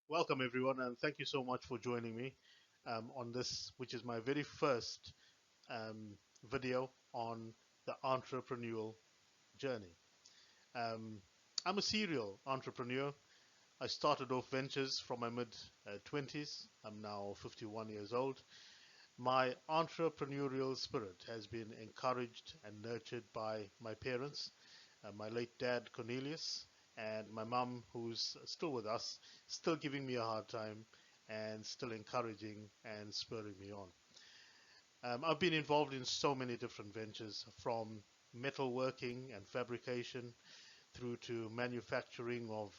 Welcome, everyone, and thank you so much for joining me on this, which is my very first um, video on the entrepreneurial journey. Um, I'm a serial entrepreneur. I started off ventures from my mid 20s. I'm now 51 years old. My entrepreneurial spirit has been encouraged and nurtured by my parents, my late dad Cornelius, and my mum, who's still with us, still giving me a hard time and still encouraging and spurring me on. I've been involved in so many different ventures, from metalworking and fabrication through to manufacturing of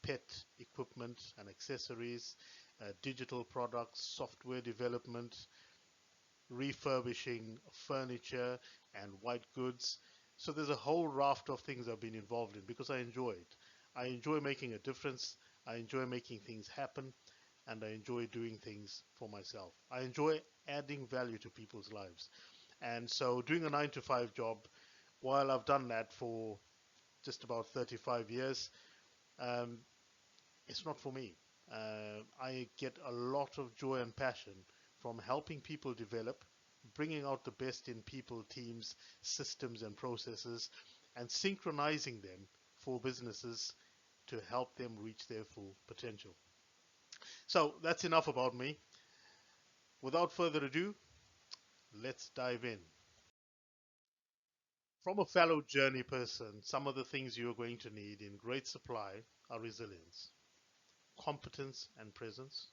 pet equipment and accessories, digital products, software development, refurbishing furniture and white goods. So there's a whole raft of things I've been involved in because I enjoy it. I enjoy making a difference. I enjoy making things happen, and I enjoy doing things for myself. I enjoy adding value to people's lives. And so doing a 9 to 5 job, while I've done that for just about 35 years, um, it's not for me. I get a lot of joy and passion from helping people develop, bringing out the best in people, teams, systems, and processes, and synchronizing them for businesses to help them reach their full potential. So that's enough about me. Without further ado, let's dive in. From a fellow journey person, some of the things you're going to need in great supply are resilience, competence and presence,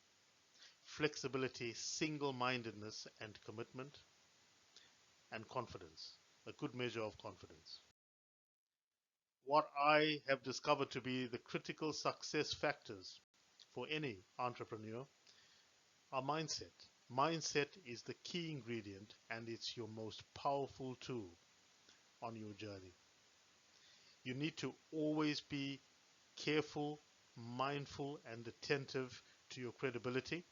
flexibility, single mindedness and commitment, and confidence, a good measure of confidence. What I have discovered to be the critical success factors for any entrepreneur are mindset. Mindset is the key ingredient and it's your most powerful tool on your journey. You need to always be careful, mindful, and attentive to your credibility.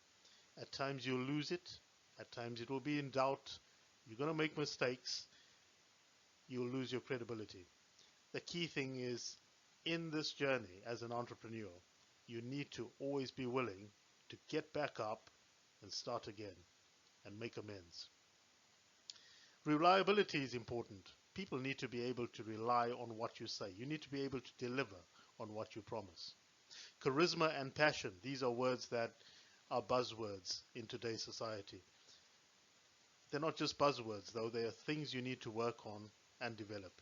At times you'll lose it, at times it will be in doubt. You're going to make mistakes, you'll lose your credibility. The key thing is, in this journey as an entrepreneur, you need to always be willing to get back up and start again and make amends. Reliability is important. People need to be able to rely on what you say. You need to be able to deliver on what you promise. Charisma and passion, these are words that are buzzwords in today's society. They're not just buzzwords, though, they are things you need to work on and develop.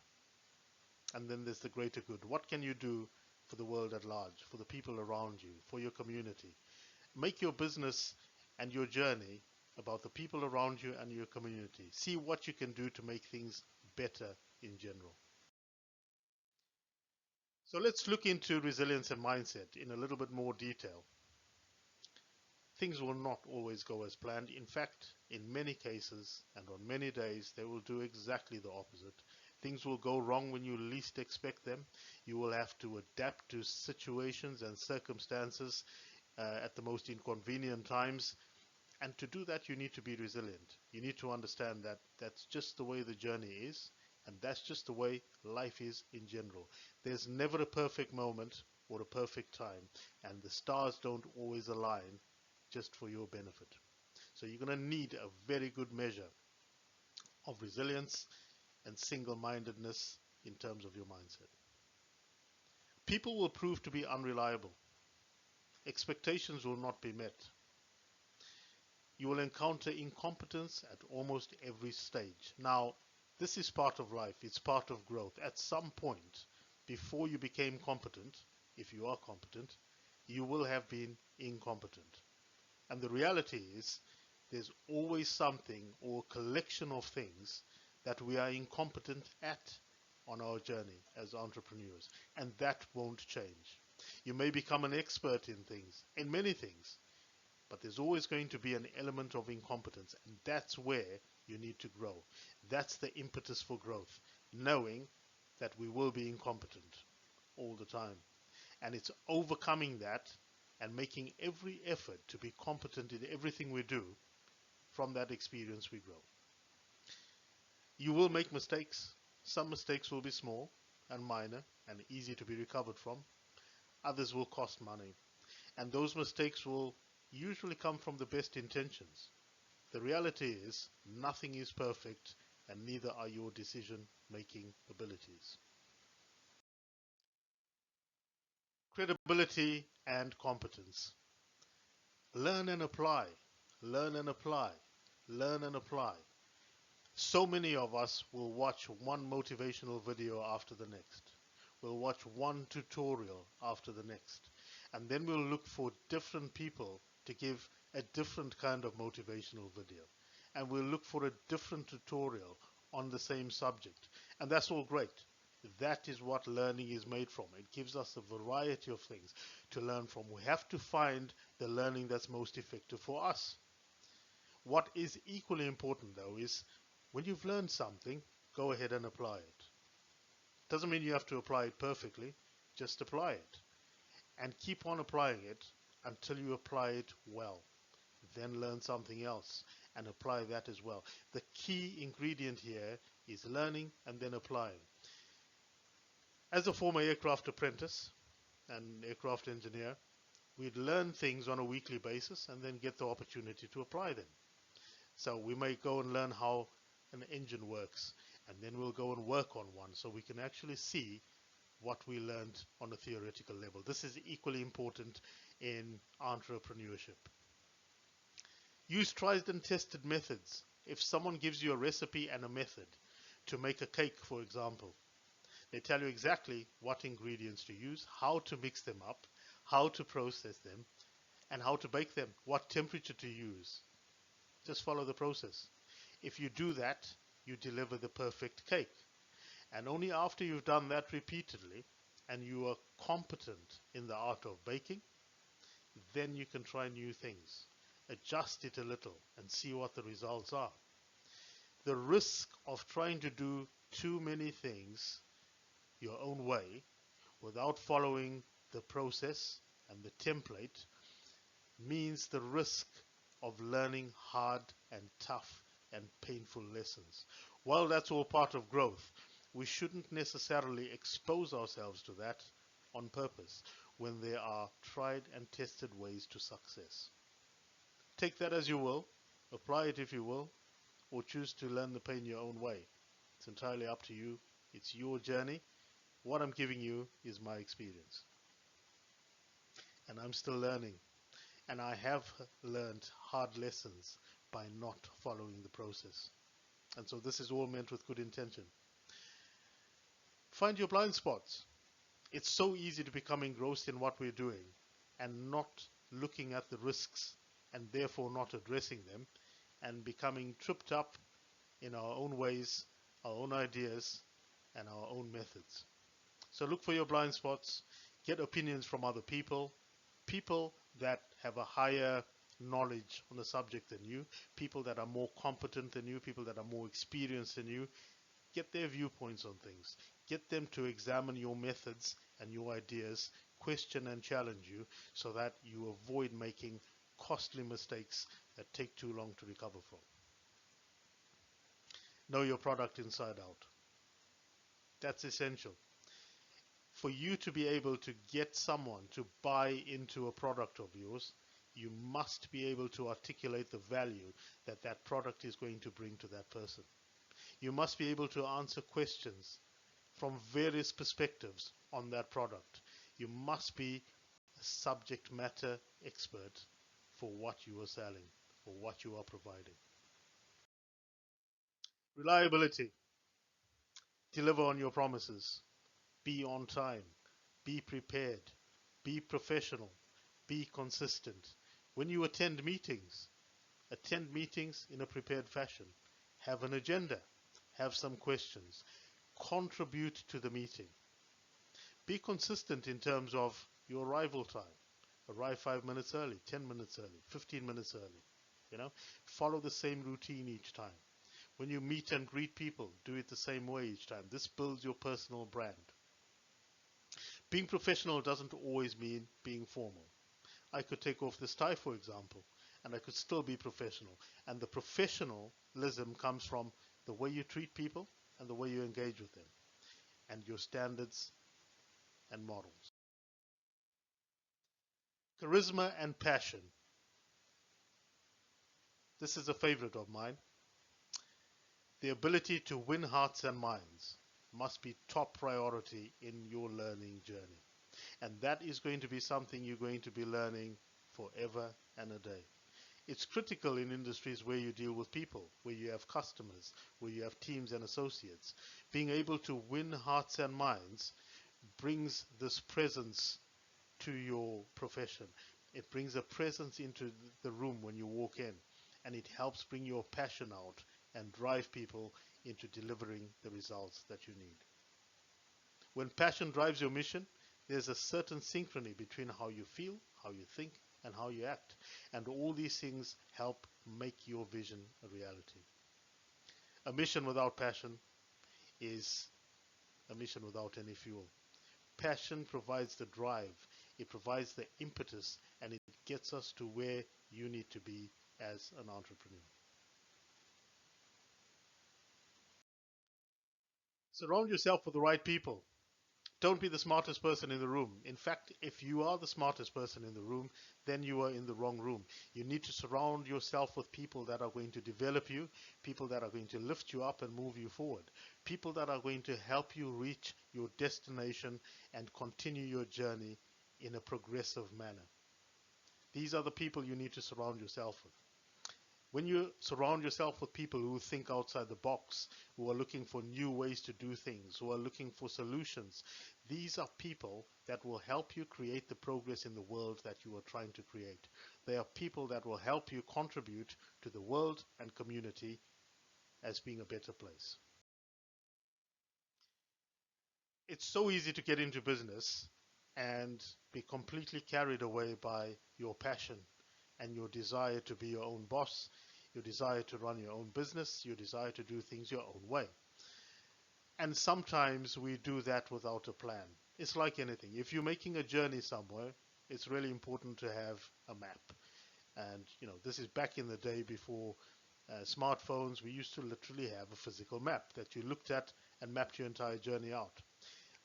And then there's the greater good. What can you do for the world at large, for the people around you, for your community? Make your business and your journey about the people around you and your community. See what you can do to make things better in general. So let's look into resilience and mindset in a little bit more detail. Things will not always go as planned. In fact, in many cases and on many days, they will do exactly the opposite. Things will go wrong when you least expect them. You will have to adapt to situations and circumstances at the most inconvenient times. And to do that, you need to be resilient. You need to understand that that's just the way the journey is, and that's just the way life is in general. There's never a perfect moment or a perfect time, and the stars don't always align just for your benefit. So you're going to need a very good measure of resilience and single mindedness in terms of your mindset. People will prove to be unreliable, expectations will not be met. You will encounter incompetence at almost every stage. Now, this is part of life, it's part of growth. At some point, before you became competent, if you are competent, you will have been incompetent. And the reality is, there's always something or collection of things that we are incompetent at on our journey as entrepreneurs. And that won't change. You may become an expert in things, in many things, but there's always going to be an element of incompetence, and that's where you need to grow. That's the impetus for growth, knowing that we will be incompetent all the time. And it's overcoming that and making every effort to be competent in everything we do. From that experience, we grow. You will make mistakes. Some mistakes will be small and minor and easy to be recovered from. Others will cost money. And those mistakes will usually come from the best intentions. The reality is, nothing is perfect, and neither are your decision making abilities. Credibility and competence. Learn and apply. Learn and apply. Learn and apply. So many of us will watch one motivational video after the next. We'll watch one tutorial after the next. And then we'll look for different people to give a different kind of motivational video. And we'll look for a different tutorial on the same subject. And that's all great. That is what learning is made from. It gives us a variety of things to learn from. We have to find the learning that's most effective for us. What is equally important, though, is when you've learned something, go ahead and apply it. Doesn't mean you have to apply it perfectly, just apply it. And keep on applying it until you apply it well. Then learn something else and apply that as well. The key ingredient here is learning and then applying. As a former aircraft apprentice and aircraft engineer, we'd learn things on a weekly basis and then get the opportunity to apply them. So we may go and learn how an engine works, and then we'll go and work on one so we can actually see what we learned on a theoretical level. This is equally important in entrepreneurship. Use tried and tested methods. If someone gives you a recipe and a method to make a cake, for example, they tell you exactly what ingredients to use, how to mix them up, how to process them, and how to bake them, what temperature to use. Just follow the process. If you do that, you deliver the perfect cake. And only after you've done that repeatedly and you are competent in the art of baking, then you can try new things. Adjust it a little and see what the results are. The risk of trying to do too many things your own way without following the process and the template means the risk of learning hard and tough and painful lessons. While that's all part of growth, we shouldn't necessarily expose ourselves to that on purpose when there are tried and tested ways to success. Take that as you will, apply it if you will, or choose to learn the pain your own way. It's entirely up to you. It's your journey. What I'm giving you is my experience. And I'm still learning. And I have learned hard lessons by not following the process. And so this is all meant with good intention. Find your blind spots. It's so easy to become engrossed in what we're doing and not looking at the risks and therefore not addressing them and becoming tripped up in our own ways, our own ideas, and our own methods. So look for your blind spots, get opinions from other people, people that have a higher knowledge on the subject than you, people that are more competent than you, people that are more experienced than you. Get their viewpoints on things. Get them to examine your methods and your ideas, question and challenge you so that you avoid making costly mistakes that take too long to recover from. Know your product inside out. That's essential. For you to be able to get someone to buy into a product of yours, you must be able to articulate the value that that product is going to bring to that person. You must be able to answer questions from various perspectives on that product. You must be a subject matter expert for what you are selling or what you are providing. Reliability. Deliver on your promises. Be on time. Be prepared. Be professional. Be consistent. When you attend meetings in a prepared fashion. Have an agenda. Have some questions. Contribute to the meeting. Be consistent in terms of your arrival time. Arrive 5 minutes early, 10 minutes early, 15 minutes early. Follow the same routine each time. When you meet and greet people, do it the same way each time. This builds your personal brand. Being professional doesn't always mean being formal. I could take off this tie, for example, and I could still be professional. And the professionalism comes from the way you treat people and the way you engage with them, and your standards and models. Charisma and passion. This is a favorite of mine. The ability to win hearts and minds must be top priority in your learning journey. And that is going to be something you're going to be learning forever and a day. It's critical in industries where you deal with people, where you have customers, where you have teams and associates. Being able to win hearts and minds brings this presence to your profession. It brings a presence into the room when you walk in, and it helps bring your passion out and drive people into delivering the results that you need. When passion drives your mission, there's a certain synchrony between how you feel, how you think, and how you act. And all these things help make your vision a reality. A mission without passion is a mission without any fuel. Passion provides the drive, it provides the impetus, and it gets us to where you need to be as an entrepreneur. Surround yourself with the right people. Don't be the smartest person in the room. In fact, if you are the smartest person in the room, then you are in the wrong room. You need to surround yourself with people that are going to develop you, people that are going to lift you up and move you forward, people that are going to help you reach your destination and continue your journey in a progressive manner. These are the people you need to surround yourself with. When you surround yourself with people who think outside the box, who are looking for new ways to do things, who are looking for solutions, these are people that will help you create the progress in the world that you are trying to create. They are people that will help you contribute to the world and community as being a better place. It's so easy to get into business and be completely carried away by your passion and your desire to be your own boss, your desire to run your own business, your desire to do things your own way. And sometimes we do that without a plan. It's like anything. If you're making a journey somewhere, it's really important to have a map. And, this is back in the day before smartphones. We used to literally have a physical map that you looked at and mapped your entire journey out.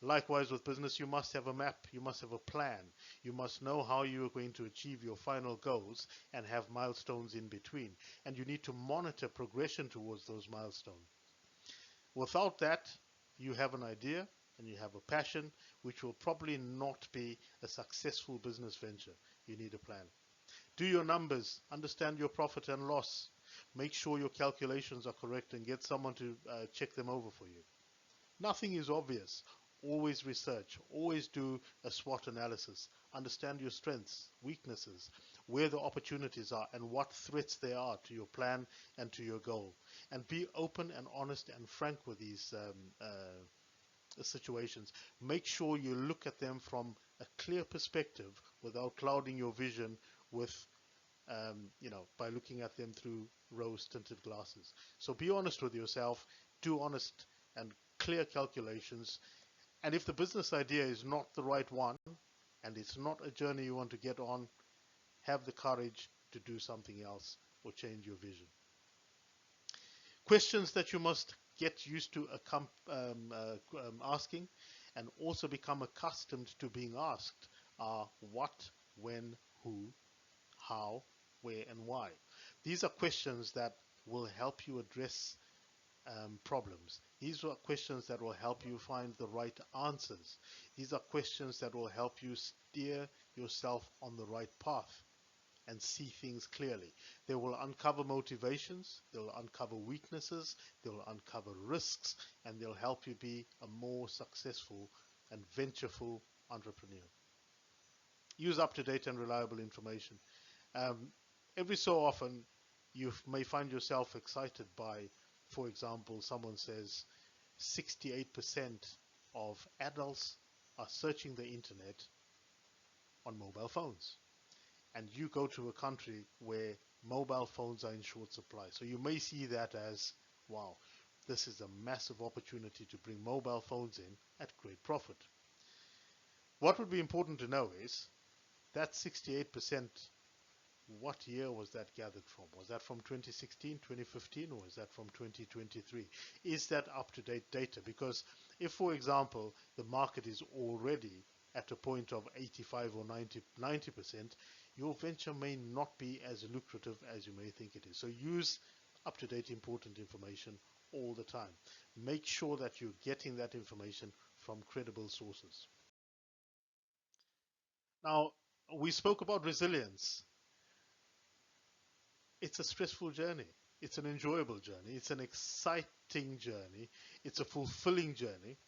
Likewise, with business, you must have a map, you must have a plan, you must know how you are going to achieve your final goals and have milestones in between. And you need to monitor progression towards those milestones. Without that, you have an idea and you have a passion, which will probably not be a successful business venture. You need a plan. Do your numbers, understand your profit and loss, make sure your calculations are correct, and get someone to check them over for you. Nothing is obvious. Always research, always do a SWOT analysis, understand your strengths, weaknesses, where the opportunities are, and what threats there are to your plan and to your goal. And be open and honest and frank with these situations. Make sure you look at them from a clear perspective without clouding your vision with, by looking at them through rose-tinted glasses. So be honest with yourself, do honest and clear calculations. And if the business idea is not the right one, and it's not a journey you want to get on, have the courage to do something else or change your vision. Questions that you must get used to asking and also become accustomed to being asked are what, when, who, how, where, and why. These are questions that will help you address problems. These are questions that will help you find the right answers. These are questions that will help you steer yourself on the right path and see things clearly. They will uncover motivations, they'll uncover weaknesses, they'll uncover risks, and they'll help you be a more successful and ventureful entrepreneur. Use up-to-date and reliable information. Every so often, you may find yourself excited by, for example, someone says 68% of adults are searching the internet on mobile phones. And you go to a country where mobile phones are in short supply. So you may see that as, wow, this is a massive opportunity to bring mobile phones in at great profit. What would be important to know is that 68%, what year was that gathered from? Was that from 2016, 2015, or is that from 2023? Is that up-to-date data? Because if, for example, the market is already at a point of 85 or 90%, your venture may not be as lucrative as you may think it is. So use up-to-date important information all the time. Make sure that you're getting that information from credible sources. Now, we spoke about resilience. It's a stressful journey. It's an enjoyable journey. It's an exciting journey. It's a fulfilling journey,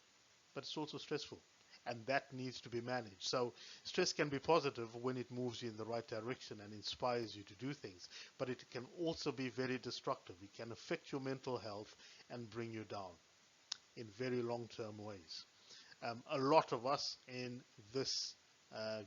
but it's also stressful. And that needs to be managed. So stress can be positive when it moves you in the right direction and inspires you to do things, but it can also be very destructive. It can affect your mental health and bring you down in very long-term ways. A lot of us in this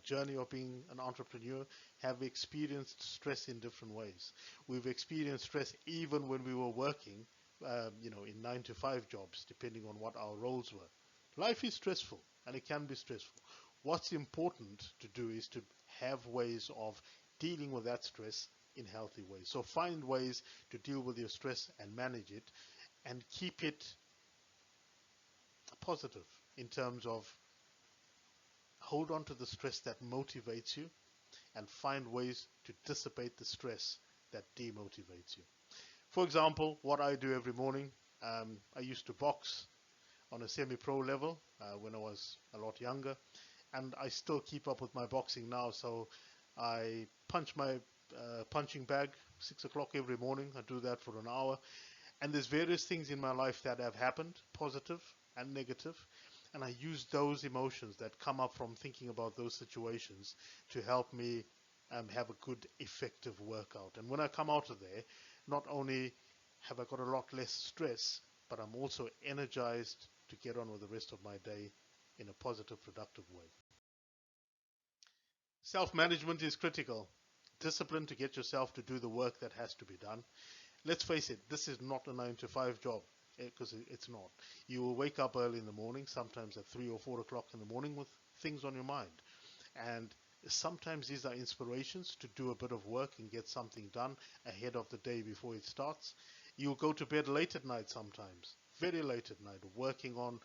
journey of being an entrepreneur have experienced stress in different ways. We've experienced stress even when we were working, in 9 to 5 jobs, depending on what our roles were. Life is stressful, and it can be stressful. What's important to do is to have ways of dealing with that stress in healthy ways. So find ways to deal with your stress and manage it, and keep it positive in terms of hold on to the stress that motivates you and find ways to dissipate the stress that demotivates you. For example, what I do every morning, I used to box on a semi-pro level when I was a lot younger, and I still keep up with my boxing now. So I punch my punching bag 6 o'clock every morning. I do that for an hour, and there's various things in my life that have happened, positive and negative, and I use those emotions that come up from thinking about those situations to help me have a good, effective workout. And when I come out of there, not only have I got a lot less stress, but I'm also energized to get on with the rest of my day in a positive, productive way. Self-management is critical. Discipline to get yourself to do the work that has to be done. Let's face it, this is not a 9 to 5 job, because it's not. You will wake up early in the morning, sometimes at 3 or 4 o'clock in the morning, with things on your mind. And sometimes these are inspirations to do a bit of work and get something done ahead of the day before it starts. You'll go to bed late at night sometimes, very late at night, working on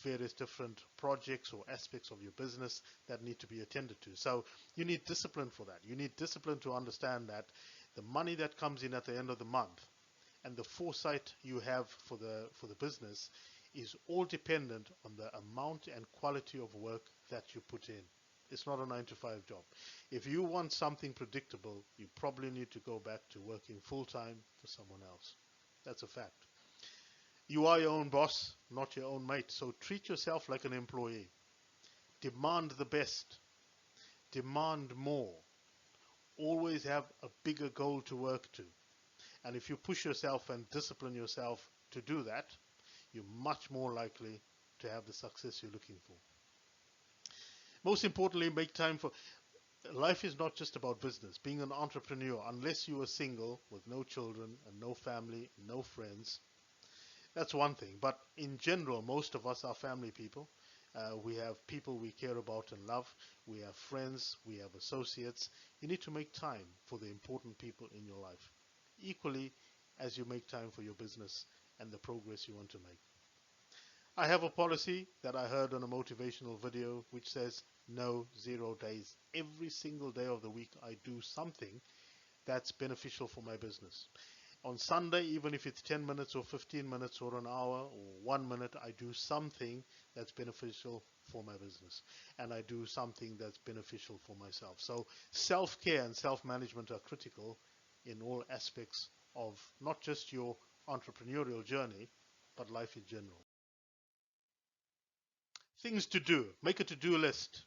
various different projects or aspects of your business that need to be attended to. So you need discipline for that. You need discipline to understand that the money that comes in at the end of the month and the foresight you have for the business is all dependent on the amount and quality of work that you put in. It's not a 9 to 5 job. If you want something predictable, you probably need to go back to working full-time for someone else. That's a fact. You are your own boss, not your own mate. So treat yourself like an employee. Demand the best. Demand more. Always have a bigger goal to work to. And if you push yourself and discipline yourself to do that, you're much more likely to have the success you're looking for. Most importantly, make time for... Life is not just about business. Being an entrepreneur, unless you are single with no children and no family, no friends, that's one thing. But in general, most of us are family people. We have people we care about and love. We have friends. We have associates. You need to make time for the important people in your life, equally as you make time for your business and the progress you want to make. I have a policy that I heard on a motivational video which says no 0 days. Every single day of the week I do something that's beneficial for my business. On Sunday, even if it's 10 minutes or 15 minutes or an hour or 1 minute, I do something that's beneficial for my business. And I do something that's beneficial for myself. So self-care and self-management are critical in all aspects of not just your entrepreneurial journey, but life in general. Things to do. Make a to-do list.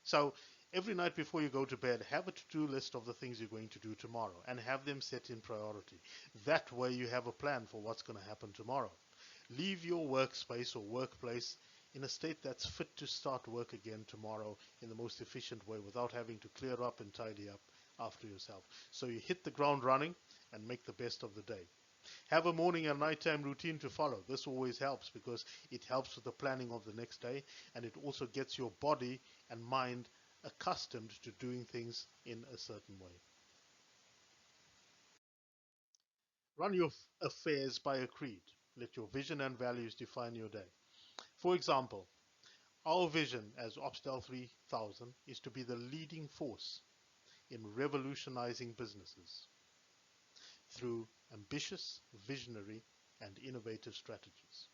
So every night before you go to bed, have a to-do list of the things you're going to do tomorrow and have them set in priority. That way you have a plan for what's going to happen tomorrow. Leave your workspace or workplace in a state that's fit to start work again tomorrow in the most efficient way without having to clear up and tidy up after yourself. So you hit the ground running and make the best of the day. Have a morning and nighttime routine to follow. This always helps because it helps with the planning of the next day, and it also gets your body and mind accustomed to doing things in a certain way. Run your affairs by a creed. Let your vision and values define your day. For example, Our vision as Opstel 3000 is to be the leading force in revolutionizing businesses through ambitious, visionary, and innovative strategies.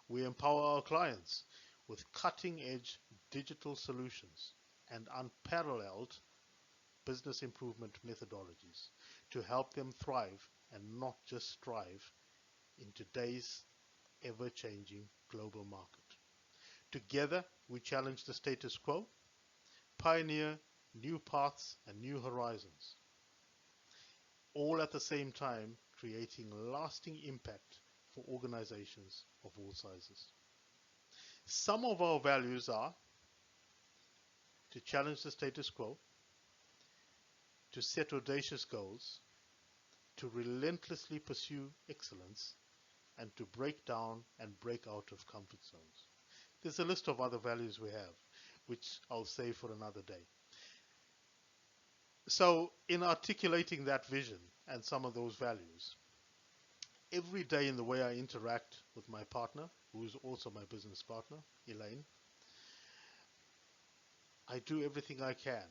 We empower our clients with cutting-edge digital solutions and unparalleled business improvement methodologies to help them thrive and not just strive in today's ever-changing global market. Together, we challenge the status quo, pioneer new paths and new horizons, all at the same time creating lasting impact for organizations of all sizes. Some of our values are to challenge the status quo, to set audacious goals, to relentlessly pursue excellence, and to break down and break out of comfort zones. There's a list of other values we have, which I'll save for another day. So, in articulating that vision and some of those values, every day in the way I interact with my partner, who is also my business partner, Elaine, I do everything I can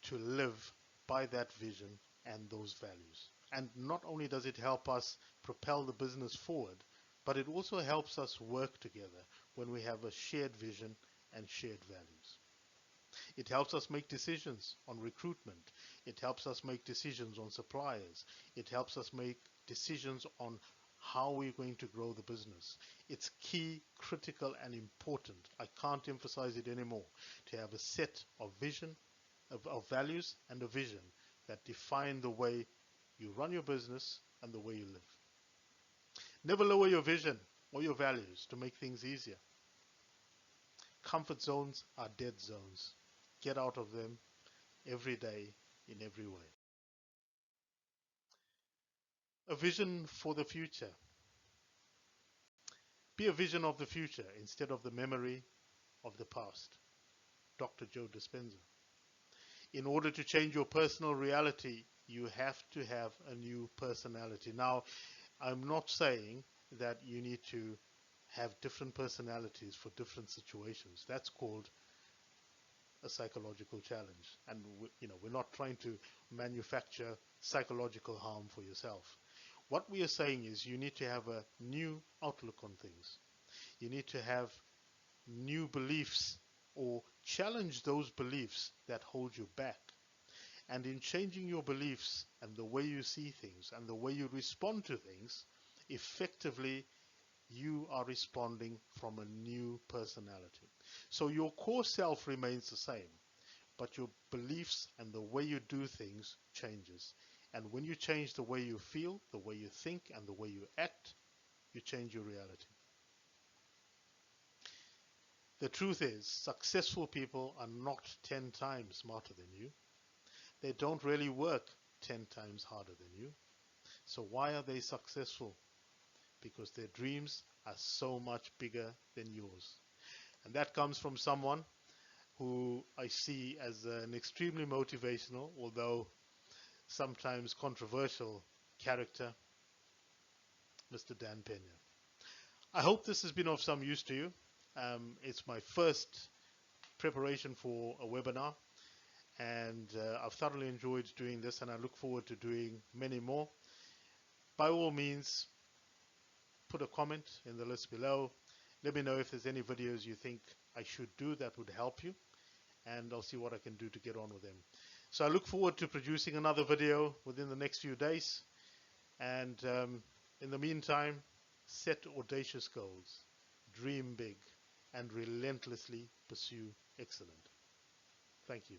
to live by that vision and those values. And not only does it help us propel the business forward, but it also helps us work together when we have a shared vision and shared values. It helps us make decisions on recruitment. It helps us make decisions on suppliers. It helps us make decisions on how we're going to grow the business. It's key, critical, and important. I can't emphasize it anymore, to have a set of vision, of values and a vision that define the way you run your business and the way you live. Never lower your vision or your values to make things easier. Comfort zones are dead zones. Get out of them every day in every way. A vision for the future. Be a vision of the future instead of the memory of the past. Dr. Joe Dispenza. In order to change your personal reality, you have to have a new personality. Now, I'm not saying that you need to have different personalities for different situations. That's called a psychological challenge. And we're not trying to manufacture psychological harm for yourself. What we are saying is you need to have a new outlook on things. You need to have new beliefs or challenge those beliefs that hold you back. And in changing your beliefs and the way you see things and the way you respond to things, effectively you are responding from a new personality. So your core self remains the same, but your beliefs and the way you do things changes. And when you change the way you feel, the way you think, and the way you act, you change your reality. The truth is, successful people are not 10 times smarter than you. They don't really work 10 times harder than you. So why are they successful? Because their dreams are so much bigger than yours. And that comes from someone who I see as an extremely motivational, although sometimes controversial character, Mr. Dan Pena. I hope this has been of some use to you. It's my first preparation for a webinar, and I've thoroughly enjoyed doing this, and I look forward to doing many more. By all means, put a comment in the list below. Let me know if there's any videos you think I should do that would help you, and I'll see what I can do to get on with them. So I look forward to producing another video within the next few days, and in the meantime, set audacious goals, dream big, and relentlessly pursue excellence. Thank you.